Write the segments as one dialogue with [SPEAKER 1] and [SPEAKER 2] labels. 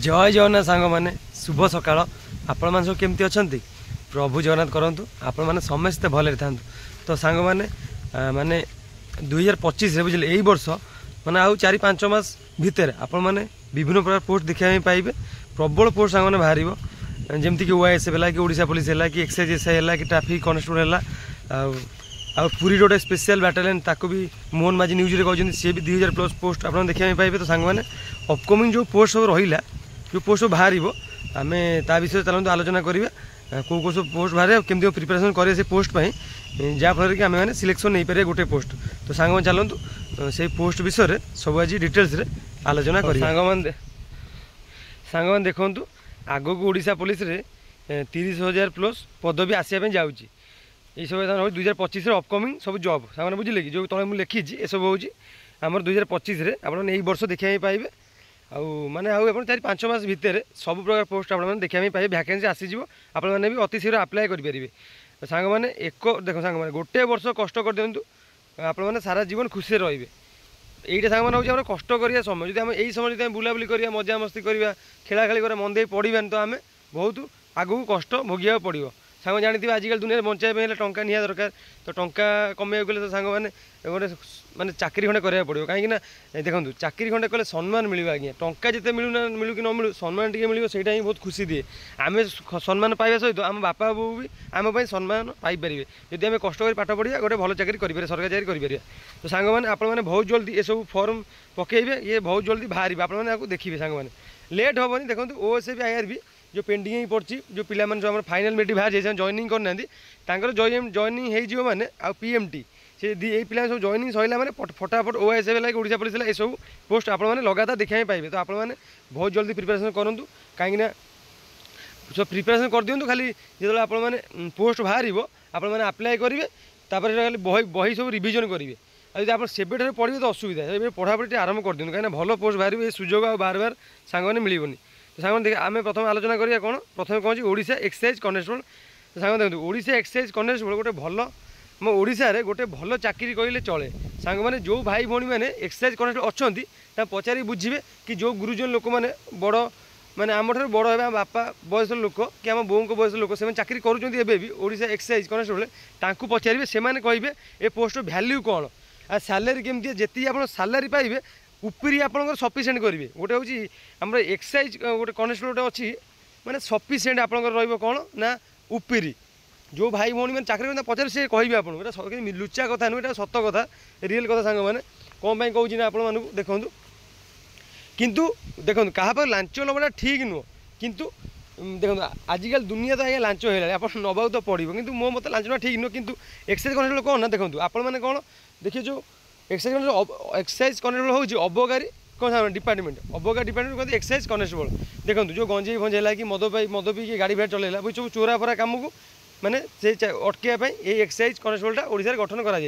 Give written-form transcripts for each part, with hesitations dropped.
[SPEAKER 1] जय जगन्नाथ सांग मैंने शुभ सकाळ आपण मान सब केमती अच्छा प्रभु जगन्नाथ करूँ आपण मैंने समस्ते भले था। तो सांग मैंने माने 2025 बुझे यही वर्ष माने आउ 4-5 मास भितर आपण मैंने विभिन्न प्रकार पोस्ट देखा पाइबे। प्रबल पोस्ट सांग मैंने बाहर जमती कि ओएसएफ है कि ओडिशा पुलिस है कि एक्साइज एसआई है कि ट्रैफिक कॉन्स्टेबल है पूरी गोटे स्पेशल बैटालियन ताको भी मोहन माझी न्यूज रे कहते सी भी 2000+ पोस्ट आप देखा पाइबे। तो सांग मैंने अपकमिंग जो पोस्ट सब रहा जो पोस्ट बाहर आम ता विषय चलते आलोचना करा कौ कौ सब पोस्ट बाहर केमती प्रिपेरेसन करें से पोस्ट जहाँफल कि आम मैंने सिलेक्शन नहीं पारे गोटे पोस्ट। तो सांग मैंने चलतु से पोस्ट विषय सब आज डिटेल्स रे आलोचना कर सांग मैंने देखु आग को ओडिशा पुलिस रे 30,000+ पदवी आसापी जाऊँगी ये सब 2025 अपकमिंग सब जॉब सांग बुझे कि जो तले मुझे लिखी ये सब हूँ आम 2025 आप वर्ष देखा पाइबे माने आउ 4-5 मास भितर सब प्रकार पोस्ट आप देखा पाइबे। वैकेंसी आसीज आप अति शीघ्र आप्लाय करेंगे। सांग मैंने एक देख सांग मैंने गोटे वर्ष कष्ट कर दिंतु आप सारा जीवन खुशी रे यहीटा सांग मैंने हूँ कष्ट करिया समय जो यही समय जो बुलाबुली करिया मजा मस्ती करिया खेला खेली कर मन दे पढ़ा तो आम बहुत आगू कष्ट भोगिया पड़ो। सांग जानी आजिकल दुनिया बचाई टंका निहा दरकार। तो टंका कमाइक गले तो सांग मैंने गोटे माने चाकरी खंडे कराया पड़ो कहीं देखो चाकरी खंडे कले सम्मान मिल आज्ञा टंका जिते मिलू कि न मिलू सम्मान टी मिल से बहुत खुशी दिए। आम सम्मान पाइबा सहित आम बापा बो भी आम सम्मान पाइपर जदि आम कष्ट कर पाठ पढ़िया गोटे भल चाकरी करें सरकारी चाकरी करें। तो सांग मैंने आपने बहुत जल्दी ये सब फॉर्म पकेबे ये बहुत जल्दी बाहर आपको देखिए सांग मैंने लेट हेनी। देखो ओएसएफ आईआरबी जो पेंडिंग ही पड़ी जो पिला जो फाइनाल मेट बाहर जाए जॉइनिंग करना जॉइनिंग हो मैंने आ पीएमटी से ये पिला सब जॉइनिंग सैला मैंने फटाफट ओएसएफ है कि ओडिशा पुलिस है ये सब पोस्ट आप लगातार देखा पाइबे। तो आपने बहुत जल्दी प्रिपेरेसन करूँ कहीं सब प्रिपेरेसन कर दिखाँ खाली जो आपने पोस्ट बाहर आपने आप्लाय करेंगे खाली बही सब रिविजन करेंगे आज आप सेबे पढ़े तो असुविधा पढ़ापढ़ी आरंभ कर दिखाँ कहीं भल पोस्ट बाहर ये सुजोग आ बार बार सांग मैंने मिलनी। तो सांग देख आम प्रथम आलोचना करिया कौन प्रथम कौन ओडिशा एक्साइज कॉन्स्टेबल। तो सांग देखो ओडिशा एक्साइज कॉन्स्टेबल गोटे भल मो ओडिशा रे गोटे भल चाकरी कहले चले। सांग मैंने जो भाई भौणी मैंने एक्साइज कॉन्स्टेबल अच्छा पचारि बुझे कि जो गुरुजन लोक मैंने बड़ माने आम ठार बड़ है बापा बयस लोक कि आम बों को बयस लोक से चाकरी करुँच ओडिशा एक्साइज कॉन्स्टेबल तांकु पचारे से कहे ए पोस्ट भैल्यू कौन आ सैलरी केमती जी आप सैलरी पाइबे उपरी आपंकर सफिसीयंट करेंगे। गोटे हूँ आम एक्साइज गोटे कॉन्स्टेबल गोटे अच्छी माने सफिसीयंट आपंकर रहा ना उपरी जो भाई भौणी मैंने चाकरी करते पचारे से कहे आपको लुचा कथा नुह ये सत कथा रियल कथा सांग मैंने कौन कहूँ ना आपण मानू देखूँ किंतु देखो क्या लांच नबाटा ठीक नुह किंतु देखो आजिकल दुनिया तो आज्ञा लांच है आप नवा तो पड़ो कि मो मत लांच ना ठीक नुह किंतु एक्साइज कॉन्स्टेबल कौन ना देखो आपण मैंने कौन देखिए जो एक्साइज कॉन्स्टेबल हूँ अबकारी कौन डिपार्टमेंट अबकारी डिपार्टमेंट कहते एक्साइज कॉन्स्टेबल। देखो जो गंजे भंजे है कि मद पी गाड़ी भाड़ी चलैला वो सब चोरा फरा कम को मैंने से अटकाई ये एक्साइज कॉन्स्टेबलटा ओडिशा गठन करा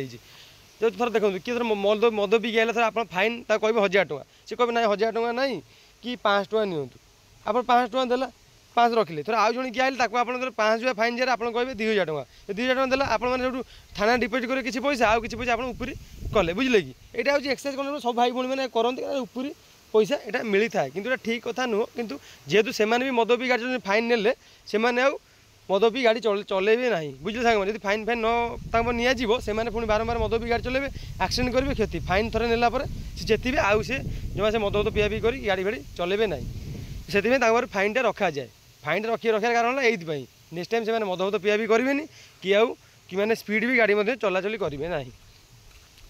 [SPEAKER 1] जो थर देखो किए थर मद पी आला थर आप फाइन कहे 1,000 टଙ୍କା से कहे ना 1,000 टଙ୍କା ना कि 500 टଙ୍କା नियंतु आप 500 टଙ୍କା देला 5 रखिले थोड़ा आउ जन किए आए आप 5,000 फाइन जाए आप कहे 2,000 टଙ୍କା 2,000 टଙ୍କା देला आप थाना डिपोजिट करेंगे किसी पैसा आउ किसी पैसा आप उपरी कले बुझे कि यहाँ हूँ एक्साइज कॉन्स्टेबल सब भाई भौणी मैंने करते उपरी पैसा यहाँ मिली था कि ठीक कथा नुह किंतु जेहेतु से भी मद पी गाड़ी फाइन ने से मद पी गाड़ी चलेबे ना बुझे सांग जब फाइन फाइन न पुणी बारंबार मद पी गाड़ी चलेबे एक्सीडेंट करेंगे क्षति फाइन थरे नेला से चेतिबे आउ से जमा से मद पिया पी कर गाड़ी फाड़ी चलेबे ना से फाइनटा रखा जाए फाइन रखार कारण है ये नेक्स्ट टाइम से मद पिया पी करेंगे कि आउ कि मैंने स्पीड भी गाड़ी चलाचल करेंगे ना।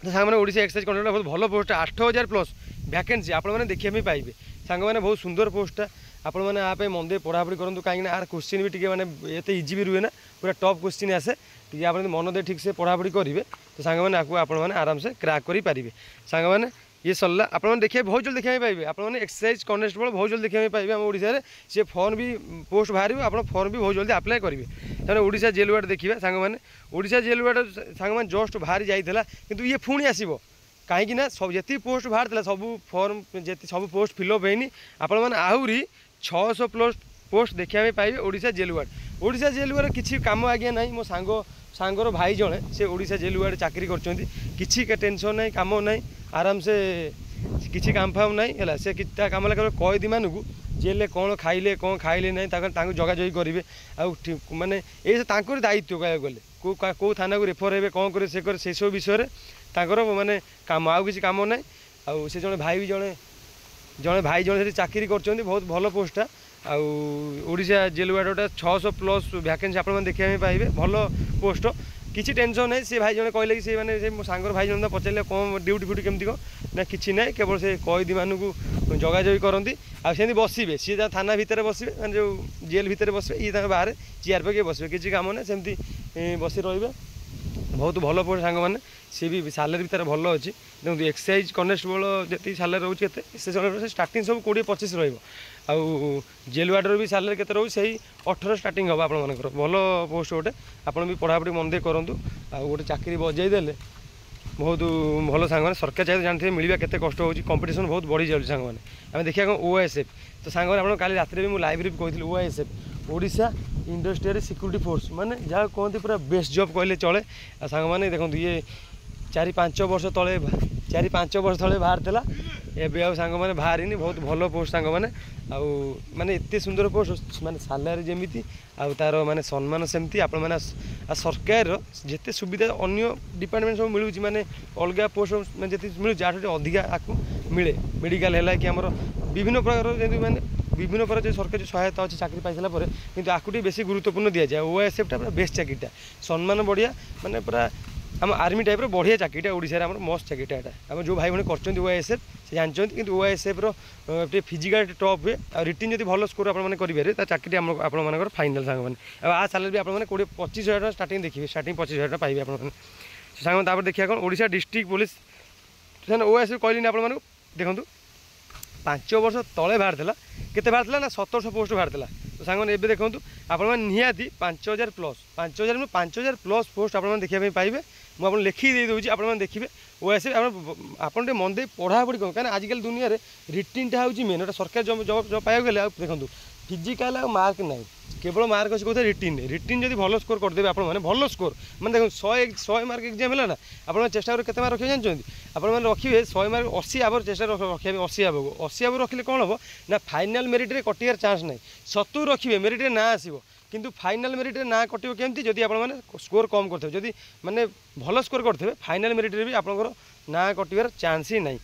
[SPEAKER 1] तो सांग मैंने ओडिशा एक्साइज कॉन्स्टेबल बहुत भल पोस्ट 8,000+ वैकेंसी आप देखा पाइबे। सांग मैंने बहुत सुंदर पोस्टा आप मन दे पढ़ापढ़ी करूँ कहीं आर क्वेश्चन भी टी मैंने ये इजी भी रुए ना पूरा टफ क्वेश्चन आसे टी आप मन दे ठीक से पढ़ापढ़ी करेंगे। तो सांग मैंने आपको आराम से क्रैक करेंगे। सांग मैंने ये सरला आप देखिए बहुत जल्द देखा पाइबे आपने एक्साइज कॉन्स्टेबल बहुत जल्द देखा पाइबे आम ओडिशा से फॉर्म भी पोस्ट बाहर आप फॉर्म भी बहुत जल्दी आप्लाय करेंगे। तेना ओडिशा जेल वार्ड देखिए सांग मैंने ओडिशा जेल वार्ड सांग मैंने जस्ट बाहर जाइला किंतु ये पुणी आसो कहीं सब जी पोस्ट बाहर सब फॉर्म जी सब पोस्ट फिलअप होनी आपने आहरी 600+ पोस्ट देखा पाइबे Odisha jail ward. Odisha jail ward किसी कम आज्ञा ना मो सांगर भाई जड़े से ओडिशा जेल वार्ड चाकरी कर टेंशन ना कम ना आराम से किसी काम फाम ना है से काम कैदी मानू जेल कौन खाइले ना जगाजगी करेंगे आने ये दायित्व कह गले कौ थाना को रेफर हे कौन करे से सब विषय माने काम आउ किसी काम ना आउ से जड़े भाई भी जड़े भाई जड़े चाकरी कर बहुत भल पोस्टा आशा जेल गार्डटा 600 प्लस वैकेंसी आप देखा पाइबे भल पोस्ट किसी टेंशन ना से भाई जड़े कहले कि से मैंने मो सांगर भाई जन पचारे कौन ड्यूटी फ्यूटी केमती कौन ना कि ना केवल से कैदी मानू जगाजगी करती आमती बसवे सी थाना भितर बसवे मैंने जो जेल भितर बसवे ये बाहर चेयर पे बसवे किसी काम ना सेमती बसी रे बहुत भल पोस्ट सांग मैंने सी भी सालेरी भी तार भल अच्छी देखो एक्साइज कनेस्टेबल जी सालेरी रोचे से स्टार्टिंग सब 20-25 रु जेल वार्डर भी सालेरी के रोचे से 18 स्टार्टिंग हम आपण भल पोस्ट गोटे आपड़ भी पढ़ापढ़ी मन दे करूँ गोटे चाकरी बजाई देले बहुत भल सांग सरकारी चाकरी जानते मिलवा केते कष्ट होची कंपटीशन बहुत बढ़ी जाऊँ सांग मैंने आम देखिए ओएसएफ तो सांग आप काली रात भी लाइब्रेरी कही OSF Odisha industrial security force माने जहाँ कहते पूरा बेस्ट जॉब कहले चले सांग मैंने देखो ये 4-5 वर्ष तले 4-5 वर्ष तले बाहर था एवं आउ सांग मैंने बाहर बहुत भल पोस्ट सांग मैंने माने एत सुंदर पोस्ट माने सालारी जमी आर माने सम्मान सेमती आप सरकार जिते सुविधा अन्य डिपार्टमेंट सब मिलूँ माने अलग पोस्ट जी मिलूँ जहाँ अधिका आपको मिले मेडिकल है कि आमर विभिन्न प्रकार जमी मैंने विभिन्न प्रकार जो सरकारी सहायता अच्छी चाकरी पाइला किंतु आपको बेसी गुरुत्वपूर्ण दि जाए ओएसएफटा पूरा बेस्ट चाकरीटा सम्मान बढ़िया माने पूरा आम आर्मी टाइप बढ़िया चाकरीटा ओडिशा आम मस्त चाकरीटा यहाँ आम जो भाई भाई कर ओएसएफ से जानते कि ओएसएफ फिजिकाल टप हुए और रिटिन जब भल स्कोर आपरे चाकरी आप फाइनाल सांग मैंने आ साल भी आप 20-25 हज़ार स्टार्टिंग देखिए स्टार्टिंग 25 हज़ार पाइबे आप सांग देखिए कौन ओडिशा डिस्ट्रिक्ट पुलिस ओएसएफ कहली आप देखूँ 5 वर्ष तले बाहर था केते बाहर था ना 1700 पोस्ट बाहर था तो सांग मैंने देखूँ आप निहाती 5000 प्लस 5000 प्लस पोस्ट आप देखा पाइबे मुझे लिखी दूसरी आप देखिए ओएसएफ आप मन दे पढ़ापढ़ी करें कहीं आजिकल दुनिया में रिटिनटा हूँ मेन सरकारी जब पाइबा गले देखो फिजिकाल मार्क ना केवल मार्क अच्छे कौन रिटिन जब भल स्कोर करदे आप भल स्कोर मैंने देखो 100 मार्क एग्जाम है ना आप चेष्टा कर मार्क रखिए जानते आपने रखिए 100 मार्क 80 आवर चेष्टा रखिए 80 आवर रखिले कौन हम ना फाइनाल मेरिट रे कटियार चान्स ना 70 रखिए मेरिट रे ना आसो किंतु फाइनाल मेरिट रे ना कटियो केमती जदि आपने स्कोर कम करते जदि माने भल स्कोर करते फाइनाल मेरिट रे भी आपंकर ना कटियार चान्स ही ना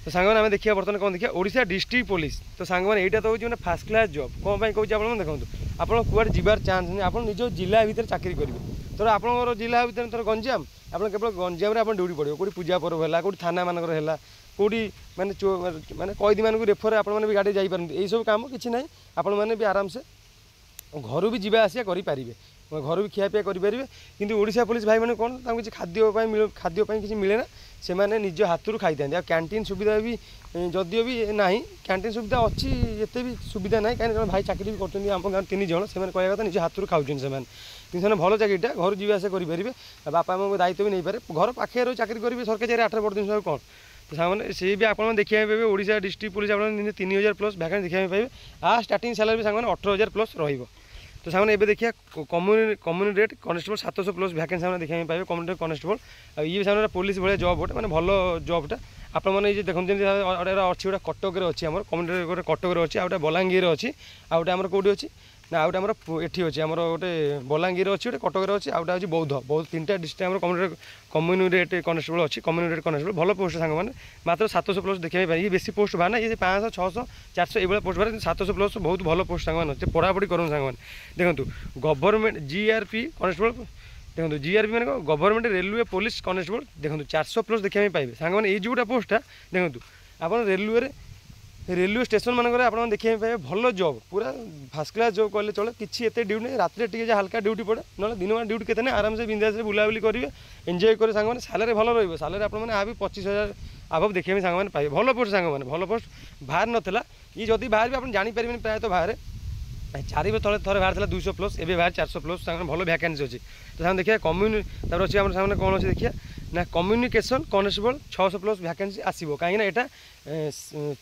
[SPEAKER 1] तो सांग मैंने देखिए बर्तमान कौन देखिए ओडिशा डिस्ट्रिक्ट पुलिस तो सांग मैंने यहाँ तो हूँ मैंने फास्ट क्लास जॉब कौन कहूँ आप देखो आप कुआड़े जीवार चान्स नहीं आप निज जिला भितर चाकरी करेंगे तो आप जिला भितर थोड़ा गंजाम आप केवल गंजाम आप ड्यूटी पड़ो कौटी पूजा पर्व है कौटी थाना मानकर है कौटी माने कैदी मानक रेफर आप गाड़ी जापार यही सब कम कि ना आपण भी आराम से घर भी जावा आसिया करें घर भी खियापिया करेंगे किंतु ओडिशा पुलिस भाई मैंने कौन किसी खाद्यपाई किसी मिले ना से मैंने निज हाथ खाई था कैंटीन सुविधा भी जदियो भी ना कैंटीन सुविधा अच्छी एत भी सुविधा ना कहीं भाई चाकरी भी करते आम गाँव 3 जन से कहया कथा निज हाथ खाऊँ से भल चाकरीटा घर जावास करेंगे बापा माँ दायित्व भी नहीं पारे घर पाखे चाकरी करेंगे सरकारी 8 वर्ष दिन कौन तो सामने से भी आप देखा पाइबे ओडिशा डिस्ट्रिक्ट पुलिस आप 3000 प्लस वैकेंसी देखा पाइबे आ स्टार्टिंग सैलरी भी सामने 18000 प्लस रही तो सामने ये देखिए community rate constable 700 plus vacancy सामने देखा पाइबे कम्युनिटी कनेस्टेबल ये सामने पुलिस भाई जॉब गोटे मैंने भल जॉबटा आप देखते अच्छी गोटे कटक अच्छी आम कम्युनिटी गोटे कटक अच्छी आउटे बलांगीर अच्छी आउटे आम कौटी अच्छी ना आउटे आम एटी अच्छी आम गोटे बलांगीर अच्छी गोटे कटक अच्छी आउटे हूँ बौद्ध 3टा डिस्ट्रिक्ट आम कम्युनिटी कनेस्टेबल अच्छी कम्युनिटी कनेस्टेबल भल पोस्ट सांग मैंने मात्र 700 प्लस देखा पाइबे ये बेसी पोस्ट बाहर ना ये 500 600 400 ये पोस्ट बाहर 700 प्लस बहुत भल पोस्ट सांग मैंने पढ़ापढ़ी करूँ सांग मैंने देखो गवर्नमेंट जीआरपी कनेस्टेबल देखो जीआरपी मैंने गवर्नमेंट रेलवे पुलिस कनेस्टेबल देखो 400 प्लस देखा पाइबे सांग मैंने ये जोटा पोस्टा देखो आप रेलवे स्टेशन मानक आप देखा पाइबे भल जॉब पूरा फास्ट क्लास जॉब कहले चले किसी एत ड्यूटी नहीं रात टे हल्का ड्यूटी पड़े ना दिन मान ड्यूटी के आराम से बिंदास बुलाबुली करेंगे एंजय करेंगे सांग मैंने सालारी भल रही सालारी आपने आ भी 25,000 आभ देखा सांग मैंने पाइबे भल पोस्ट सांग मैंने भल पोस्ट बाहर नाला ये जदि बाहर भी आप जापर प्रायतः बाहर 4 वर्ष तले थोड़े बाहर 200 प्लस एवं बाहर 400 प्लस भल वैकेंसी अच्छी तो सामने देखिए कम्युनिटी अच्छी आम सामने कौन अच्छे देखिए ना कम्युनिकेशन कनेस्टेबल 600 प्लस वैकेंसी आसो कहीं यहाँ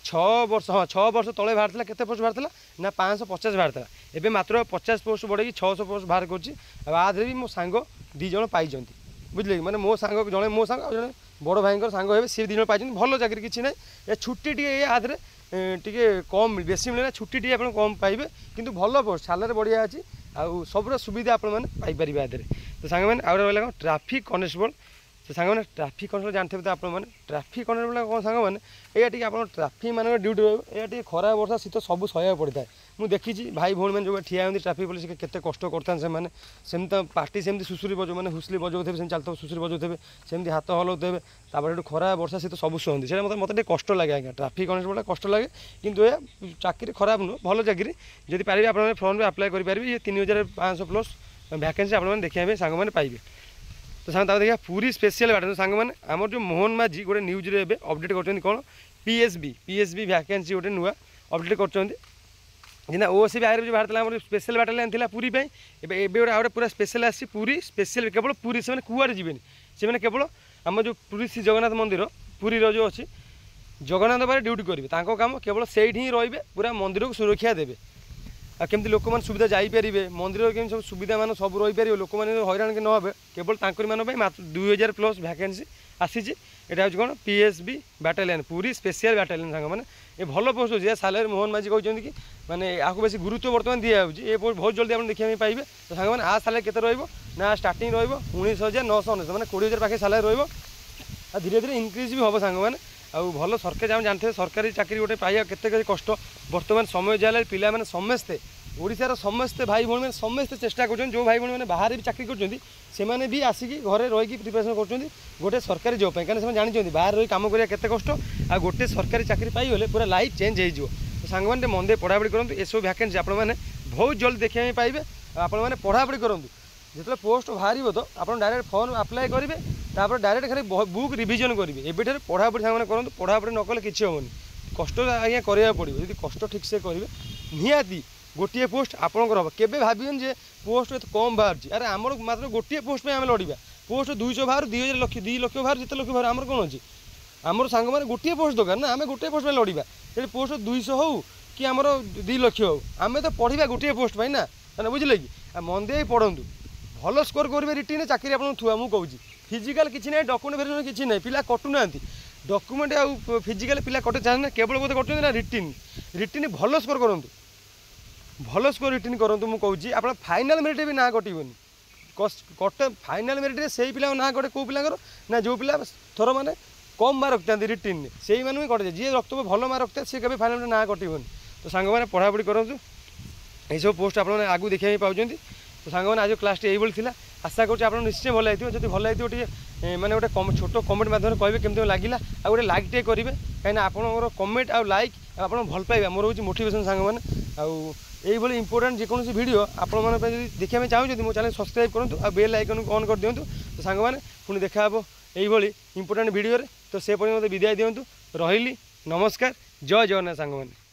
[SPEAKER 1] 6 वर्ष हाँ 6 वर्ष तले बाहर था केते पोस्ट बाहर था ना 550 बाहर था एवं मात्र 50 पोस्ट बढ़े 600 पोस्ट बाहर कर भी मो सांग 2 जन पाई बुझे मैंने मो सांग जड़े मो सांग जड़े बड़ भाई सांग हे सी 2 जन पाई भल चाकरी किसी ना छुट्टी टे आधे टिके कम बेसी मिले ना छुट्टी टी आप कम पाइबे किंतु भल पोस्ट सालारी बढ़िया अच्छी आउ सब सुविधा आप पाइपर आदि तो सांग मैंने आगे रहा ट्राफिक कनेस्टेबल तो सांग मैंने ट्राफिक कनेस्टेबल जानते तो आप ट्राफिक कनेस्टेबल कौन सांग मैंने ये आप ट्राफिक मान ड्यूटी रही खरा वर्षा शीत सब सहयोग पड़ता है मुझे देखी भाई भौणी मैंने जो ठिया होती ट्राफिक पुलिस केते कष्ट करता सेमती तो पार्टी सेमती सुसुरी बजाऊ मैंने हुसली बजाऊे से चलते सुसुरी बजाऊे सेमती हाथ हलाऊे तापर खरा वर्षा शीत सब शुंती से मतलब कष्ट लगे आज्ञा ट्राफिक कनेस्टेबल कष्ट लगे किंतु यह चाकरी खराब नुह भल चाकरी जब पारे आप फर्म में आप्लाय करेंगे ये 3500 प्लस वैकेंसी आप देखा सांग मैंने पाइबे तो सांग देखा पूरी स्पेशल बाटे सांग मैंने आम जो मोहन माझी गोटे न्यूज रे अपडेट कर कौन पीएसबी वैकेंसी गोटे नुआ अपडेट कर जिना ओसीबी आगे जो बाहर स्पेशल बाटालियन थी पूरी गोटे आगे पूरा स्पेशल आसी पूरी स्पेशल केवल पूरी से कुआड़े जीवेनि से केवल आम जो पूरी श्री जगन्नाथ मंदिर पूरी जो अच्छी जगन्नाथ बारे ड्यूटी करेंगे काम केवल से ही रे पूरा मंदिर को सुरक्षा देवे आ केमती लोक मैंने सुविधा जापरेंगे मंदिर के सब सुविधा मान सब रहीपर लोक मैंने हईराण के न हे केवल मात्र 2000 प्लस वैकेंसी आसी यहाँ हूँ कौन पीएसबी बाटालियन पूरी स्पेशल बाटालियन सांग मैंने ये भल पोस्ट अच्छे सालारी मोहन माझी कहते कि मैंने आपको बेस गुरुत्व बर्तमान दिखाई बहुत जल्दी आप देखा पाइबे तो सांग मैंने आ सालारी केते रहिबो ना स्टार्टिंग रहिबो 19,999 मैंने 20,000 पाखे सालारी रहिबो आ धीरे धीरे इनक्रिज भी हम सांग मैंने आउ भल सरकार जहाँ जानते सरकारी चाकरी गोटे पाइबा केते कष्ट बर्तमान समय जाए पिला मैंने समस्ते ओडिशार समस्ते भाई भौणी मैंने समस्ते चेष्टा कर जो भाई भौणी मैंने बाहर भी चाकरी कर भी आसिकी घरे रही प्रिपेरेसन कर गोटे सरकारी जॉब कहीं जानते बाहर रही कम करा केते कष्ट आ गोटे सरकारी चाकरी पाइगले पूरा लाइफ चेंज हो सांग मैंने मन दे पढ़ापढ़ी करूँ ये सब वैकेंसी आप बहुत जल्द देखा पाइबे आपने पढ़ापढ़ी करूँ जो पोस्ट बाहर तो आप डायरेक्ट फॉर्म अप्लाई करेंगे तापर डायरेक्ट खाली बुक रिविजन करेंगे एबे पढ़ापढ़ी सांग करूँ पढ़ापढ़ी न कले किसी हेनी कष्ट आज्ञा करा पड़ो यदि कष्ट ठीक से करेंगे निहाती गोटे पोस्ट आपंकर हम केवे भावन जे पोस्ट कम बाहर अरे आम मात्र गोटे पोस्ट में आम लड़ा पोस्ट 200 बाहर 2,000 लक्ष 2 लक्ष बाहर जिते लक्ष बाहर आमर कौन अच्छी आमर सांग मैंने गोटे पोस्ट दरकार ना आम गोटे पोस्ट में लड़ा ये पोस्ट 200 हो कि आमर 2 लक्ष हो आम तो पढ़ा गोटे पोस्ट पाई ना बुझे कि मन दे पढ़ु भल स्कोर करेंगे रिटिन चाकरी आप थुआ मुझे कहूँ फिजिकाल किसी ना डॉक्यूमेंट भेरिफिकेशन किसी ना पिला कटुना डॉक्यूमेंट आउ फिजिकाल पिला कटे चाहे केवल बोधे कटुना ना रिटिन भल स्कोर करूँ भल स्कोर रिटिन करूँ मुझे कहूँ आप फाइनाल मेरिट भी ना कटोनी कटे फाइनाल मेरिट से पिला ना कटे कौ पिलांर ना जो पिला थोर मैंने कम मार्क रखते रिटिन से ही कटे जी रखते भल मार्क रखते सी कभी फाइनाल ना कटोनी तो सांग मैंने पढ़ापढ़ी करूँ ये सब पोस्ट आप आगू देखा पाँच तो सांग मैंने आज क्लास ये आशा कर निश्चय भल होती जब भल होती मैंने गोटे छोट कमेंट माध्यम कहे केमती लगे आ गए लाइक टे करेंगे कहीं आपंकर कमेंट आउ लाइक आप भल पाइबा मोर हूँ मोटिवेशन सांग मैंने आउ इंपोर्टेंट जेकोसी वीडियो आपण देखा चाहते मो चैनल सब्सक्राइब करूँ और बेल आइकन को ऑन कर दिंतु तो सांग मैंने पुणी देखा ये इंपोर्टेंट वीडियो तो से मत विदाय दिंतु रही नमस्कार जय जगन्नाथ सांग मैंने।